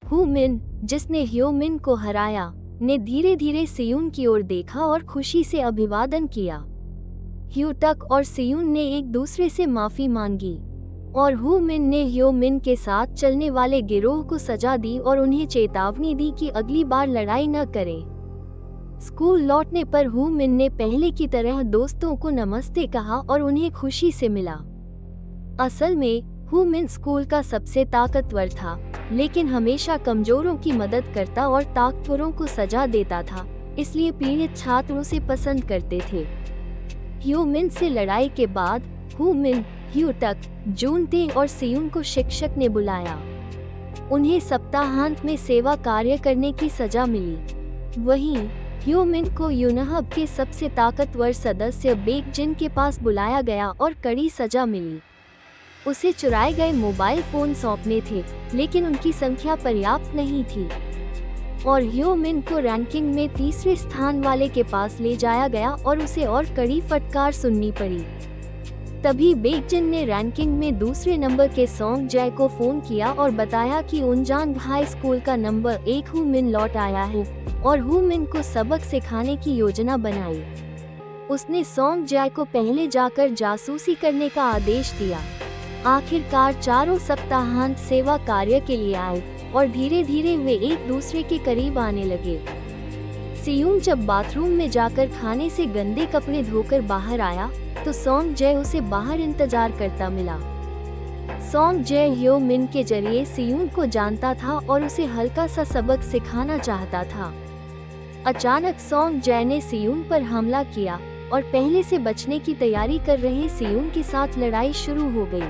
Who मिन, जिसने ह्यो मिन को हराया, ने धीरे धीरे सियून की ओर देखा और खुशी से अभिवादन किया। ह्यू टक और सियून ने एक दूसरे से माफी मांगी और हु मिन ने ह्यो मिन के साथ चलने वाले गिरोह को सजा दी और उन्हें चेतावनी दी कि अगली बार लड़ाई न करें। स्कूल लौटने पर हु मिन ने पहले की तरह दोस्तों को नमस्ते कहा और उन्हें खुशी से मिला। असल में हु मिन स्कूल का सबसे ताकतवर था, लेकिन हमेशा कमजोरों की मदद करता और ताकतवरों को सजा देता था, इसलिए पीड़ित छात्रों से पसंद करते थे। ह्यो मिन से लड़ाई के बाद हु मिन, ह्यू टक, जूनते और सियून को शिक्षक ने बुलाया। उन्हें सप्ताहांत में सेवा कार्य करने की सजा मिली। वहीं ह्यो मिन को यूनहब के सबसे ताकतवर सदस्य बेक जिन के पास बुलाया गया और कड़ी सजा मिली। उसे चुराए गए मोबाइल फोन सौंपने थे, लेकिन उनकी संख्या पर्याप्त नहीं थी और ह्यो मिन को रैंकिंग में तीसरे स्थान वाले के पास ले जाया गया और उसे और कड़ी फटकार सुननी पड़ी। तभी बेक जिन ने रैंकिंग में दूसरे नंबर के सॉन्ग जय को फोन किया और बताया कि उनजांग हाई स्कूल का नंबर 1 हु मिन लौट आया है और हु मिन को सबक सिखाने की योजना बनाई। उसने सॉन्ग जय को पहले जाकर जासूसी करने का आदेश दिया। आखिरकार चारों सप्ताहांत सेवा कार्य के लिए आए और धीरे धीरे वे एक दूसरे के करीब आने लगे। सियून जब बाथरूम में जाकर खाने से गंदे कपड़े धोकर बाहर आया तो सॉन्ग जय उसे बाहर इंतजार करता मिला। सॉन्ग जय ह्यो मिन के जरिए सियून को जानता था और उसे हल्का सा सबक सिखाना चाहता था। अचानक सॉन्ग जय ने सियून पर हमला किया और पहले से बचने की तैयारी कर रहे सियून के साथ लड़ाई शुरू हो गई।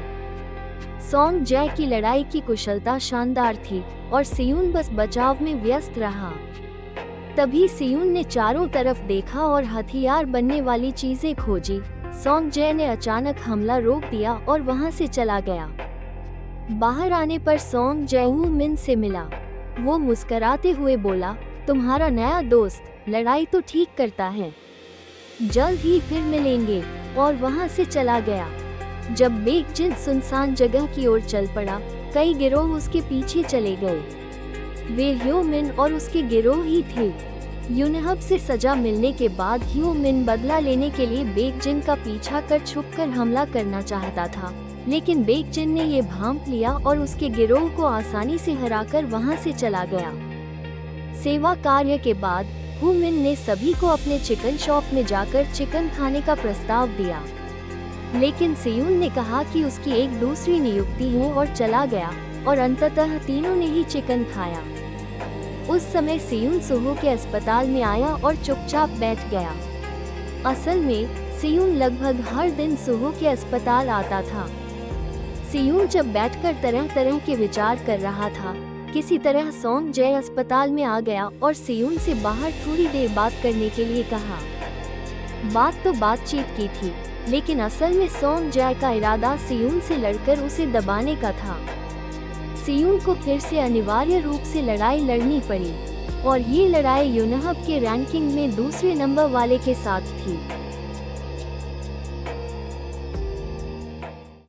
सॉन्ग जय की लड़ाई की कुशलता शानदार थी और सियून बस बचाव में व्यस्त रहा। तभी सियून ने चारों तरफ देखा और हथियार बनने वाली चीजें खोजी। सॉन्ग जय ने अचानक हमला रोक दिया और वहां से चला गया। बाहर आने पर सॉन्ग जय हु मिन से मिला। वो मुस्कुराते हुए बोला, तुम्हारा नया दोस्त लड़ाई तो ठीक करता है, जल्द ही फिर मिलेंगे, और वहां से चला गया। जब बेक जिन सुनसान जगह की ओर चल पड़ा, कई गिरोह उसके पीछे चले गए। वे ह्यो मिन और उसके गिरोह ही थे। यूनहब से सजा मिलने के बाद ह्यो मिन बदला लेने के लिए बेक जिन का पीछा कर छुपकर हमला करना चाहता था, लेकिन बेक जिन ने ये भांप लिया और उसके गिरोह को आसानी से हराकर वहां से चला गया। सेवा कार्य के बाद हु मिन ने सभी को अपने चिकन शॉप में जाकर चिकन खाने का प्रस्ताव दिया, लेकिन सियून ने कहा कि उसकी एक दूसरी नियुक्ति है और चला गया और अंततः तीनों ने ही चिकन खाया। उस समय सियून सुहो के अस्पताल में आया और चुपचाप बैठ गया। असल में सियून लगभग हर दिन सुहो के अस्पताल आता था। सियून जब बैठकर तरह तरह के विचार कर रहा था, किसी तरह सॉन्ग जय अस्पताल में आ गया और सियून से बाहर थोड़ी देर बात करने के लिए कहा। बात तो बातचीत की थी, लेकिन असल में सॉन्ग जय का इरादा सियून से लड़कर उसे दबाने का था। सियून को फिर से अनिवार्य रूप से लड़ाई लड़नी पड़ी और ये लड़ाई यूनहब के रैंकिंग में दूसरे नंबर वाले के साथ थी।